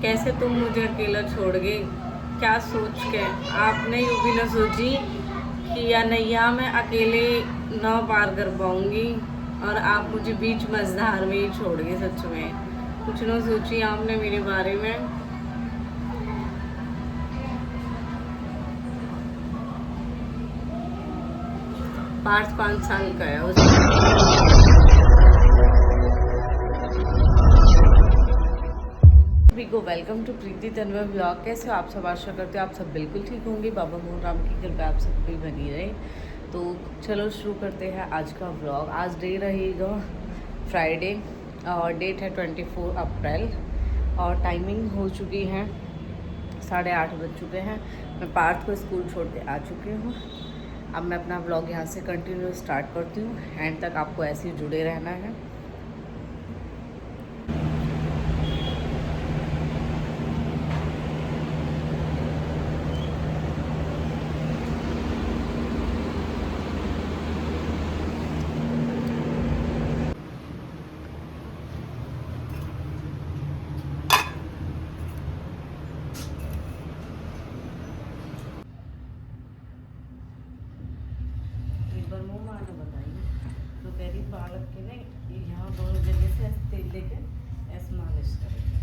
कैसे तुम मुझे अकेला छोड़ गए, क्या सोच के आपने यूँ भी ना सोची कि या नैया मैं अकेले ना पार कर पाऊंगी और आप मुझे बीच मझधार में ही छोड़ गए। सच में कुछ ना सोची आपने मेरे बारे में। पार्थ 5 साल का है को। Welcome to Preeti Tanwar blog. कैसे हो आप सब? आशा करते हो आप सब बिल्कुल ठीक होंगे। बाबा मोहन राम की कृपा आप सब पे बनी रहे। तो चलो शुरू करते हैं आज का ब्लॉग। आज डे रहेगा फ्राइडे और डेट है 24 अप्रैल और टाइमिंग हो चुकी है 8:30 बज चुके हैं। मैं पार्थ को स्कूल छोड़ के आ चुकी हूँ। अब मैं अपना ब्लॉग यहाँ से कंटिन्यू स्टार्ट करती हूँ। एंड तक आपको ऐसे ही जुड़े रहना है। तो कह रही पालक के नहीं यहाँ दोनों जगह से तेल लेके ऐसे मालिश करेंगे।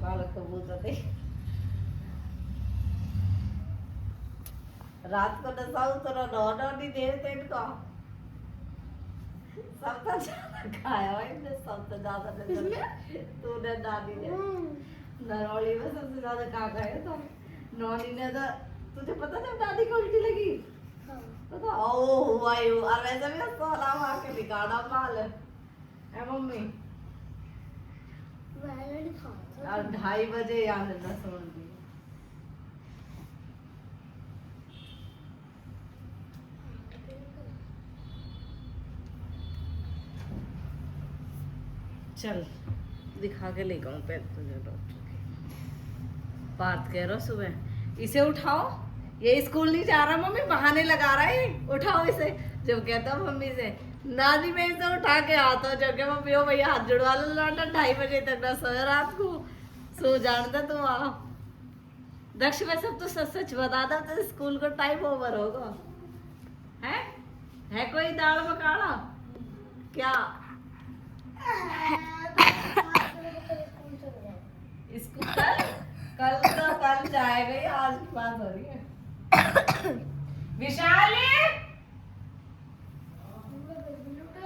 पालक तो बोलता थे रात को नशा उतरा नौना नहीं दे तेल का सबसे ज्यादा खाया है इनने, सबसे ज्यादा तूने दादी ने नरौली में सबसे ज्यादा खा खाया। तो नौनी ने तो तुझे पता जब दादी को उल्टी लगी पता ओ हुआ ही और वैसे भी सोना आके निकाला पाल है मम्मी। और 2:30 बजे याद है सोन दी। चल दिखा के ले जाऊं पहले तुझे डॉक्टर के। पार्थ कह रहा सुबह इसे उठाओ, ये स्कूल नहीं जा रहा मम्मी, बहाने लगा रहा है, उठाओ इसे। जब कहता हूँ मम्मी से नानी मैं इसे उठा के आता हूँ, जब मम्मी हो भैया हाथ जुड़वा लो लौटा 2:30 बजे तक ना सोए रात को, सो जानता तुम आओ। दक्ष में सब तो सच सच बता दो तो स्कूल को टाइम ओवर होगा। है कोई दाल मकाड़ा क्या? स्कूल कल तो कल जाएगा ही, आज की बात हो रही है। विशाल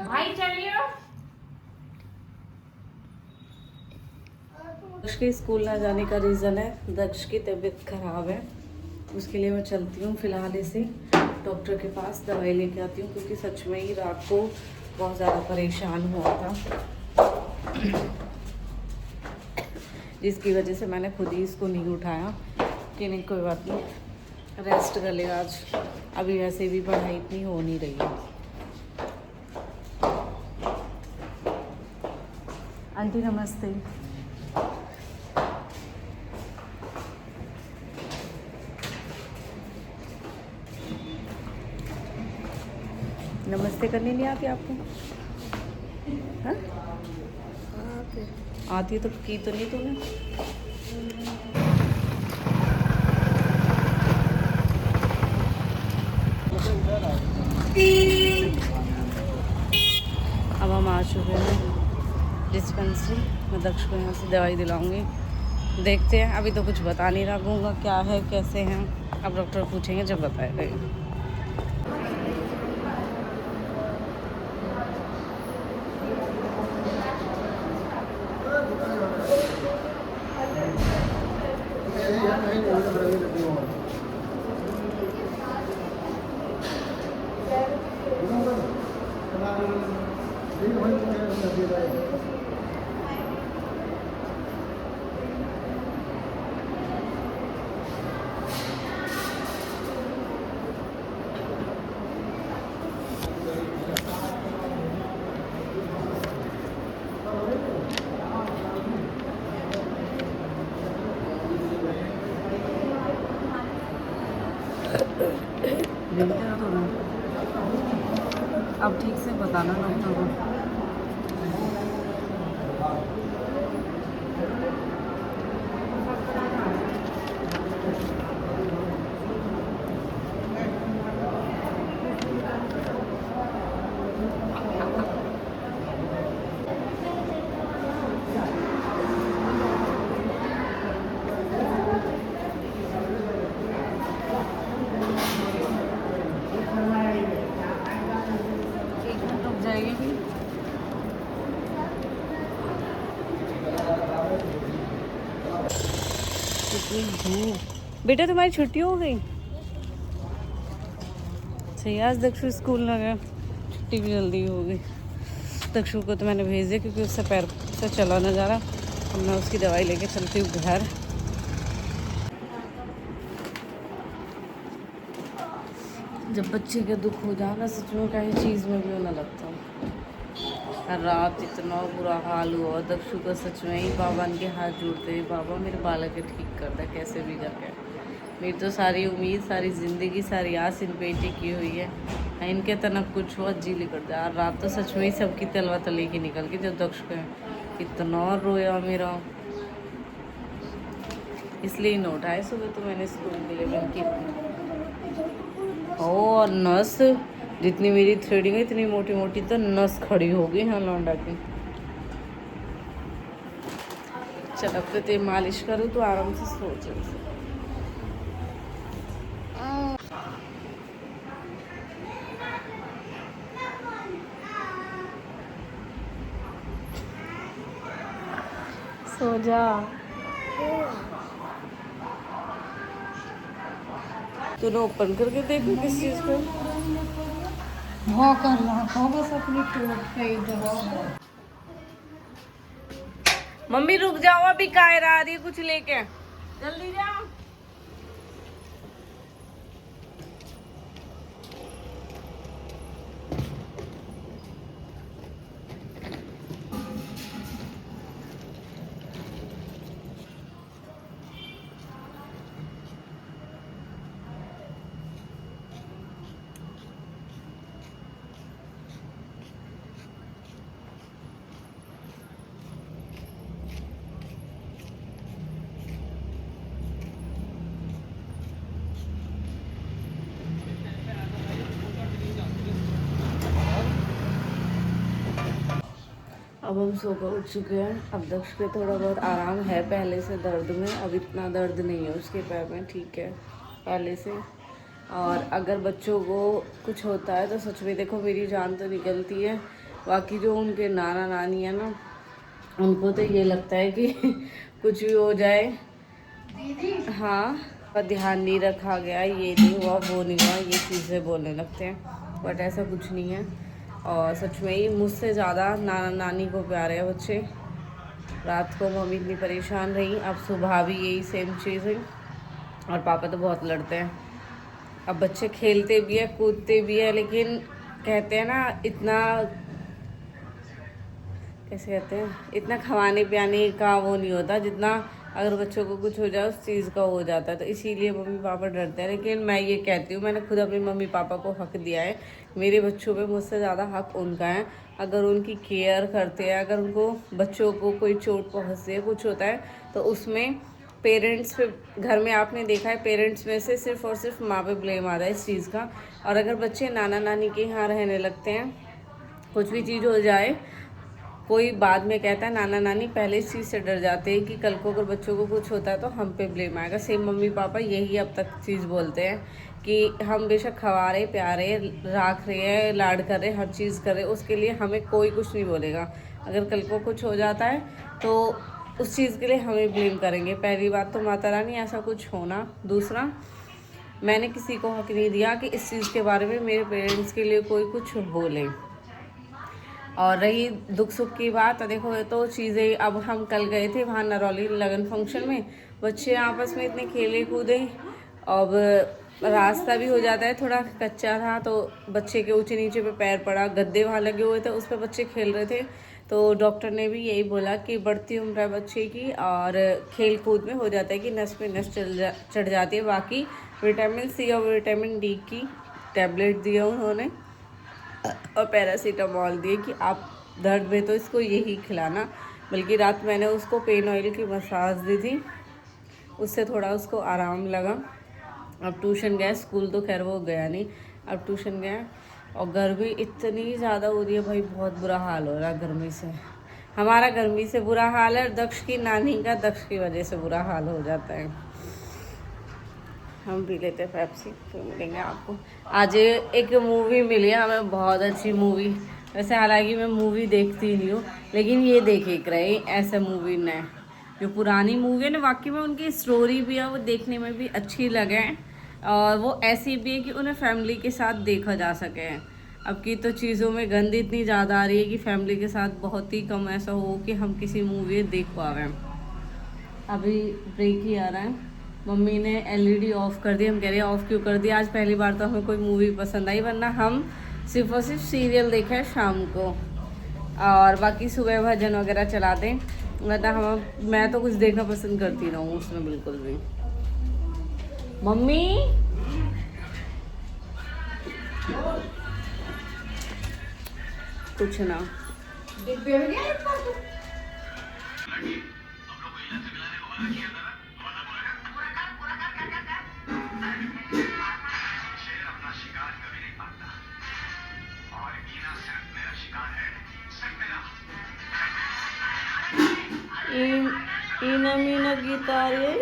भाई चलिए। दक्ष के स्कूल ना जाने का रीज़न है दक्ष की तबीयत खराब है, उसके लिए मैं चलती हूँ फिलहाल इसे डॉक्टर के पास दवाई लेके आती हूँ, क्योंकि सच में ही रात को बहुत ज़्यादा परेशान हुआ था जिसकी वजह से मैंने खुद ही इसको नहीं उठाया कि नहीं कोई बात नहीं रेस्ट कर लेगा आज। अभी वैसे भी पढ़ाई इतनी हो नहीं रही है। आंटी नमस्ते। नमस्ते करनी नहीं आती आपको? हाँ आती तो की तो नहीं तूने? अब हम आ चुके हैं डिस्पेंसरी। मैं दक्ष को यहाँ से दवाई दिलाऊंगी, देखते हैं। अभी तो कुछ बता नहीं रखूँगा क्या है कैसे हैं, अब डॉक्टर पूछेंगे जब बताएगा। अब ठीक से बताना डॉक्टर को। इतनी धूप। बेटा तुम्हारी छुट्टी हो गई? सही, आज दक्षु स्कूल ना गया, छुट्टी भी जल्दी हो गई। दक्षु को तो मैंने भेज दिया क्योंकि उससे पैर से चला ना जा रहा। अब मैं उसकी दवाई लेके चलती हूँ घर। जब बच्चे का दुख हो जाना सच में कहीं चीज़ में भी होना लगता है। रात इतना बुरा हाल हुआ दक्षु का, सच में ही बाबा के हाथ जोड़ते, बाबा मेरे बालक के ठीक कर दे कैसे भी करके। मेरी तो सारी उम्मीद, सारी ज़िंदगी, सारी आस इन पे की हुई है, इनके तनक कुछ हुआ जी कर दे। और रात तो सच में ही सबकी तलवा तली की निकल गई जब दक्ष पे इतना रोया मेरा, इसलिए न उठाए सुबह तो मैंने स्कूल के लिए बन की। और नस जितनी मेरी थ्रेडिंग है इतनी मोटी मोटी तो नस खड़ी हो गई हाँ लौंडा की। चल अब तो मालिश करूँ तो आराम से सो जाए। सो जा। तूने ओपन करके देखो किस चीज को कर रहा बस अपनी टोट पे इधर। मम्मी रुक जाओ, अभी कायरा आ रही है कुछ लेके, जल्दी जाओ। अब हम सो कर उठ चुके हैं। अब दक्ष पे थोड़ा बहुत आराम है पहले से दर्द में, अब इतना दर्द नहीं है उसके पैर में, ठीक है पहले से। और अगर बच्चों को कुछ होता है तो सच में देखो मेरी जान तो निकलती है, बाकी जो उनके नाना नानी है ना उनको तो ये लगता है कि कुछ भी हो जाए, हाँ पर ध्यान नहीं रखा गया, ये नहीं हुआ वो नहीं हुआ, ये चीज़ें बोलने लगते हैं। बट ऐसा कुछ नहीं है। और सच में ही मुझसे ज़्यादा नाना नानी को प्यारे हैं बच्चे। रात को मम्मी इतनी परेशान रही, अब सुबह भी यही सेम चीज़ है। और पापा तो बहुत लड़ते हैं। अब बच्चे खेलते भी है कूदते भी है, लेकिन कहते हैं ना इतना, कैसे कहते हैं, इतना खवाने पियाने का वो नहीं होता जितना अगर बच्चों को कुछ हो जाए उस चीज़ का हो जाता है। तो इसीलिए मम्मी पापा डरते हैं। लेकिन मैं ये कहती हूँ, मैंने खुद अपने मम्मी पापा को हक दिया है, मेरे बच्चों पे मुझसे ज़्यादा हक उनका है। अगर उनकी केयर करते हैं, अगर उनको बच्चों को कोई चोट पहुँचती है कुछ होता है तो उसमें पेरेंट्स पे, घर में आपने देखा है पेरेंट्स में से सिर्फ और सिर्फ माँ पे ब्लेम आता है इस चीज़ का। और अगर बच्चे नाना नानी के यहाँ रहने लगते हैं, कुछ भी चीज़ हो जाए, कोई बाद में कहता है नाना नानी पहले इस चीज़ से डर जाते हैं कि कल को अगर बच्चों को कुछ होता है तो हम पे ब्लेम आएगा। सेम मम्मी पापा यही अब तक चीज़ बोलते हैं कि हम बेशक खवा रहे, प्यार रहे, राख रहे हैं, लाड कर रहे, हर चीज़ कर रहे, उसके लिए हमें कोई कुछ नहीं बोलेगा। अगर कल को कुछ हो जाता है तो उस चीज़ के लिए हमें ब्लेम करेंगे। पहली बात तो माता रानी ऐसा कुछ होना। दूसरा, मैंने किसी को हक नहीं दिया कि इस चीज़ के बारे में मेरे पेरेंट्स के लिए कोई कुछ बोले। और रही दुख सुख की बात, देखो ये तो चीज़ें, अब हम कल गए थे वहाँ नरौली लगन फंक्शन में, बच्चे आपस में इतने खेले कूदे। अब रास्ता भी हो जाता है थोड़ा कच्चा था तो बच्चे के ऊंचे नीचे पे पैर पड़ा, गद्दे वहाँ लगे हुए थे उस पर बच्चे खेल रहे थे। तो डॉक्टर ने भी यही बोला कि बढ़ती उम्र है बच्चे की और खेल कूद में हो जाता है कि नस पे नस चढ़ जाती है। बाकी विटामिन सी और विटामिन डी की टैबलेट दिया उन्होंने और पैरासीटामॉल दिए कि आप दर्द में तो इसको यही खिलाना। बल्कि रात मैंने उसको पेन ऑयल की मसाज दी थी, उससे थोड़ा उसको आराम लगा। अब ट्यूशन गया, स्कूल तो खैर वो गया नहीं, अब ट्यूशन गया। और गर्मी इतनी ज़्यादा हो रही है भाई, बहुत बुरा हाल हो रहा है गर्मी से। हमारा गर्मी से बुरा हाल है, दक्ष की नानी का दक्ष की वजह से बुरा हाल हो जाता है। हम पी लेते हैं पेप्सी, फिर मिलेंगे आपको। आज एक मूवी मिली है हमें, बहुत अच्छी मूवी। वैसे हालांकि मैं मूवी देखती नहीं हूँ, लेकिन ये देख एक रही ऐसे मूवी ने जो पुरानी मूवी है ना, वाकई में उनकी स्टोरी भी है वो देखने में भी अच्छी लगे, और वो ऐसी भी है कि उन्हें फैमिली के साथ देखा जा सके। अब की तो चीज़ों में गंद इतनी ज़्यादा आ रही है कि फैमिली के साथ बहुत ही कम ऐसा हो कि हम किसी मूवी देख पा रहे हैं। अभी ब्रेक ही आ रहा है, मम्मी ने एलईडी ऑफ कर दी। हम कह रहे हैं ऑफ़ क्यों कर दिया, आज पहली बार तो हमें कोई मूवी पसंद आई, वरना हम सिर्फ और सिर्फ सीरियल देखा है शाम को, और बाकी सुबह भजन वगैरह चलाते हैं, वरना मैं तो कुछ देखना पसंद करती ना हूँ उसमें बिल्कुल भी। मम्मी कुछ ना ईना मीना गीता आ रही है,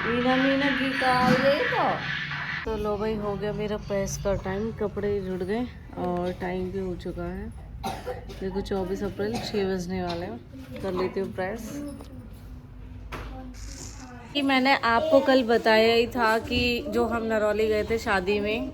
ईना मीना गीता आ रही है। तो लो भाई, हो गया मेरा प्रेस का टाइम, कपड़े जुड़ गए और टाइम भी हो चुका है। देखो 24 अप्रैल 6 बजने वाले हैं, कर लेती हूँ प्रेस। कि मैंने आपको कल बताया ही था कि जो हम नरौली गए थे शादी में,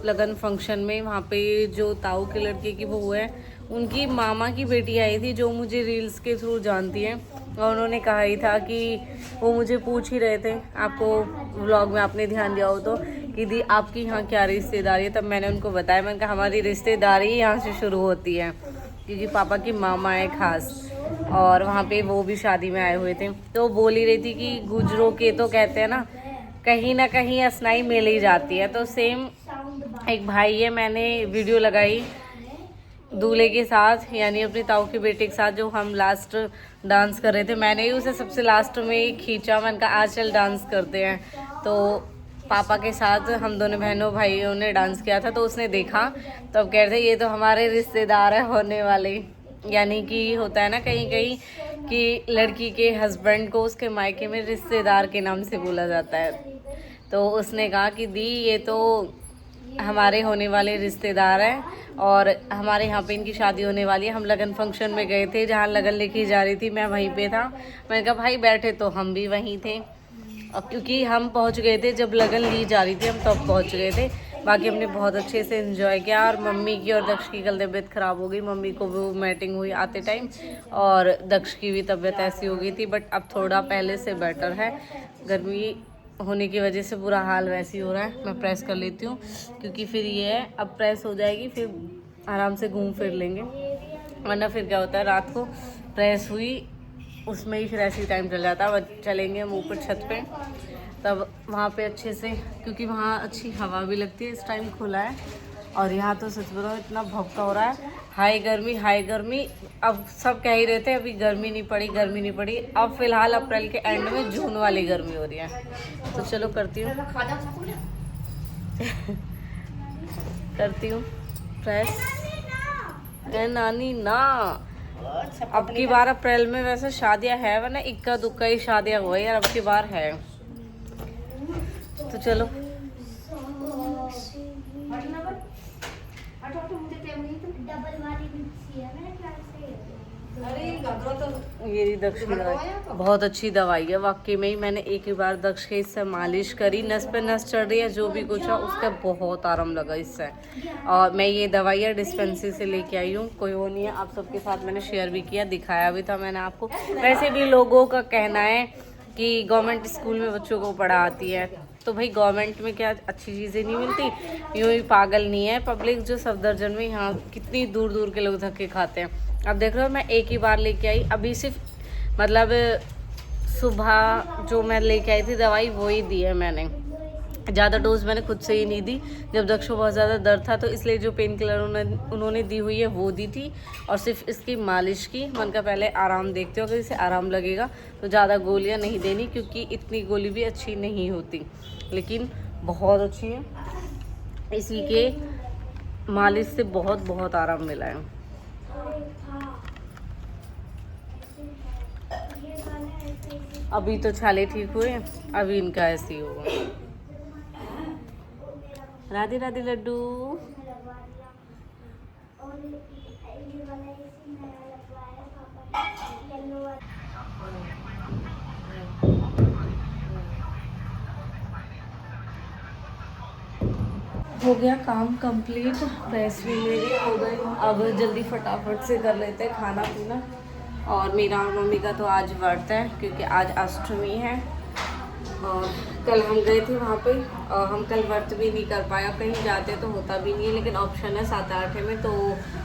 लगन फंक्शन में, वहाँ पे जो ताऊ के लड़के की बहू है, उनकी मामा की बेटी आई थी जो मुझे रील्स के थ्रू जानती है, और उन्होंने कहा ही था कि वो मुझे पूछ ही रहे थे, आपको व्लॉग में आपने ध्यान दिया हो तो, कि दी आपकी यहाँ क्या रिश्तेदारी है। तब मैंने उनको बताया, मैंने कहा हमारी रिश्तेदारी यहाँ से शुरू होती है, क्योंकि पापा की मामा है खास, और वहाँ पे वो भी शादी में आए हुए थे। तो बोल ही रही थी कि गुजरों के तो कहते हैं ना कहीं असनाई मिल ही जाती है। तो सेम एक भाई है, मैंने वीडियो लगाई दूल्हे के साथ, यानी अपनी ताऊ के बेटे के साथ, जो हम लास्ट डांस कर रहे थे, मैंने ही उसे सबसे लास्ट में खींचा। मैंने कहा आज चल डांस करते हैं। तो पापा के साथ हम दोनों बहनों भाइयों ने डांस किया था, तो उसने देखा, तो अब कह रहे थे ये तो हमारे रिश्तेदार है होने वाले। यानी कि होता है ना कहीं कहीं कि लड़की के हस्बैंड को उसके मायके में रिश्तेदार के नाम से बोला जाता है। तो उसने कहा कि दी ये तो हमारे होने वाले रिश्तेदार हैं, और हमारे यहाँ पे इनकी शादी होने वाली है। हम लगन फंक्शन में गए थे, जहाँ लगन लिखी जा रही थी, मैं वहीं पे था। मैंने कहा भाई बैठे, तो हम भी वहीं थे। अब क्योंकि हम पहुँच गए थे जब लगन ली जा रही थी, हम तब पहुँच गए थे। बाकी हमने बहुत अच्छे से एंजॉय किया। और मम्मी की और दक्ष की कल तबीयत ख़राब हो गई, मम्मी को वो मैटिंग हुई आते टाइम, और दक्ष की भी तबीयत ऐसी हो गई थी, बट अब थोड़ा पहले से बेटर है। गर्मी होने की वजह से बुरा हाल वैसे ही हो रहा है। मैं प्रेस कर लेती हूँ, क्योंकि फिर ये है, अब प्रेस हो जाएगी फिर आराम से घूम फिर लेंगे, वरना फिर क्या होता है रात को प्रेस हुई उसमें ही फिर ऐसे ही टाइम चल जाता है। अब चलेंगे हम ऊपर छत पे, तब वहाँ पे अच्छे से, क्योंकि वहाँ अच्छी हवा भी लगती है, इस टाइम खुला है। और यहाँ तो सच बताओ इतना भपका हो रहा है, हाई गर्मी। अब सब कह ही रहे थे अभी गर्मी नहीं पड़ी। अब फिलहाल अप्रैल के एंड में जून वाली गर्मी हो रही है। तो चलो करती हूँ करती हूँ प्रेस। नानी ना, अब की बार अप्रैल में वैसे शादियाँ है, वरना इक्का दुक्का ही शादियाँ हुई यार, अब की बार है। तो चलो ये दक्ष की दवाई बहुत अच्छी दवाई है वाकई में ही। मैंने एक ही बार दक्ष के इससे मालिश करी, नस पे नस चढ़ रही है, जो भी कुछ है उसका बहुत आराम लगा इससे। और मैं ये दवाई है डिस्पेंसरी से लेके आई हूँ, कोई वो नहीं है, आप सबके साथ मैंने शेयर भी किया, दिखाया भी था मैंने आपको। वैसे भी लोगों का कहना है कि गवर्नमेंट स्कूल में बच्चों को पढ़ाती है, तो भाई गवर्नमेंट में क्या अच्छी चीज़ें नहीं मिलती, यूँ ही पागल नहीं है पब्लिक। जो सफदरजन में यहाँ कितनी दूर दूर के लोग धक्के खाते हैं। अब देख रहे हो मैं एक ही बार लेके आई, अभी सिर्फ मतलब सुबह जो मैं लेके आई थी दवाई वही दी है मैंने, ज़्यादा डोज मैंने खुद से ही नहीं दी। जब दक्ष को बहुत ज़्यादा दर्द था तो इसलिए जो पेन किलर उन्होंने दी हुई है वो दी थी, और सिर्फ इसकी मालिश की। मन का पहले आराम देखते हो, अगर इसे आराम लगेगा तो ज़्यादा गोलियां नहीं देनी, क्योंकि इतनी गोली भी अच्छी नहीं होती, लेकिन बहुत अच्छी है। इसी के मालिश से बहुत आराम मिला है। अभी तो छाले ठीक हुए, अभी इनका ऐसे ही होगा। राधे राधे लड्डू। हो गया काम कंप्लीट, फ्रेश भी मेरे हो गए। अब जल्दी फटाफट से कर लेते हैं खाना पीना। और मेरा और मम्मी का तो आज व्रत है क्योंकि आज अष्टमी है। और कल हम गए थे वहाँ पे और हम कल व्रत भी नहीं कर पाया। कहीं जाते तो होता भी नहीं है, लेकिन ऑप्शन है 7-8 में, तो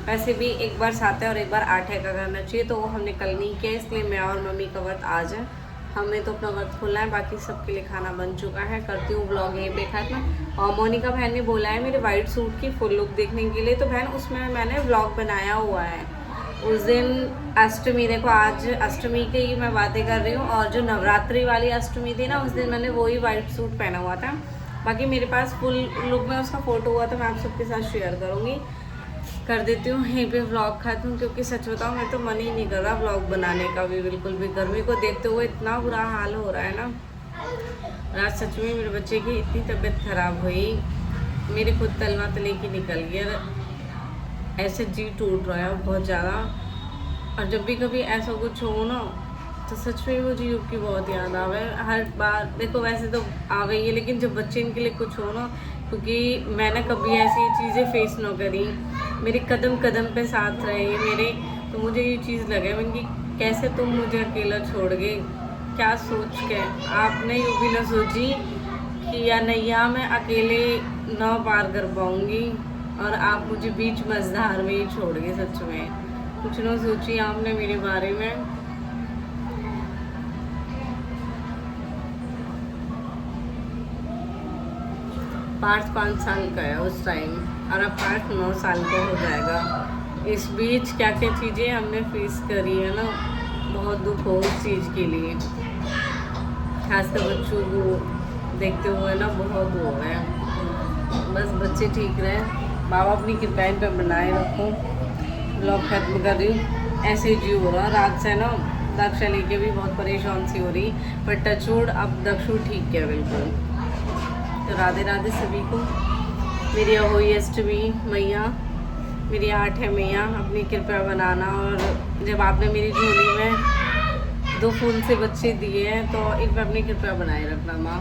वैसे भी एक बार 7 और एक बार 8 का करना चाहिए, तो वो हमने कल नहीं किया। इसलिए मैं और मम्मी का व्रत आज है। हमें तो अपना व्रत खोलना है, बाकी सबके लिए खाना बन चुका है। करती हूँ व्लॉग यहीं पे खत्म। और मोनिका बहन ने बोला है मेरे वाइट सूट की फुल लुक देखने के लिए, तो बहन उसमें मैंने व्लॉग बनाया हुआ है। उस दिन अष्टमी, देखो आज अष्टमी की ही मैं बातें कर रही हूँ, और जो नवरात्रि वाली अष्टमी थी ना, उस दिन मैंने वही वाइट सूट पहना हुआ था। बाकी मेरे पास फुल लुक में उसका फ़ोटो हुआ था, मैं आप सबके साथ शेयर करूँगी। कर देती हूँ यहीं पे व्लॉग खत्म, क्योंकि सच बताऊँ मैं तो मन ही नहीं कर रहा व्लॉग बनाने का भी बिल्कुल भी। गर्मी को देखते हुए इतना बुरा हाल हो रहा है ना। आज सच में मेरे बच्चे की इतनी तबीयत ख़राब हुई, मेरे खुद तलवा तले की निकल गया, ऐसे जी टूट रहा है बहुत ज़्यादा। और जब भी कभी ऐसा कुछ हो ना, तो सच में मुझे युग की बहुत याद आवे हर बार। देखो वैसे तो आ गई है, लेकिन जब बच्चे इनके लिए कुछ हो ना, क्योंकि मैंने कभी ऐसी चीज़ें फेस ना करी, मेरे कदम कदम पे साथ रहे मेरे, तो मुझे ये चीज़ लगे मैंने कि कैसे तुम मुझे अकेला छोड़ गए। क्या सोच के आपने यूँ भी ना सोची कि या नैया मैं अकेले ना पार कर पाऊँगी, और आप मुझे बीच मझधार में ही छोड़ गए। सच में कुछ ना सोची आपने मेरे बारे में। पार्थ 5 साल का है उस टाइम, और अब पार्थ 9 साल का हो जाएगा। इस बीच क्या क्या चीज़ें हमने फेस करी है ना, बहुत दुख हो उस चीज़ के लिए। खासकर बच्चों को देखते हुए ना बहुत वो है। बस बच्चे ठीक रहे, बाबा अपनी कृपाएं पे बनाए रखो। ब्लॉग खत्म कर रही हूँ, ऐसे ही जी हो रहा रात से ना। दक्षा लेके भी बहुत परेशान सी हो रही, पर टचवुड अब दक्षु ठीक है बिल्कुल। तो राधे राधे सभी को। मेरी अहोई अष्टमी मैया, मेरी 8 है मैया, अपनी कृपा बनाना। और जब आपने मेरी झोली में 2 फूल से बच्चे दिए हैं, तो इन पर अपनी कृपा बनाए रखना माँ।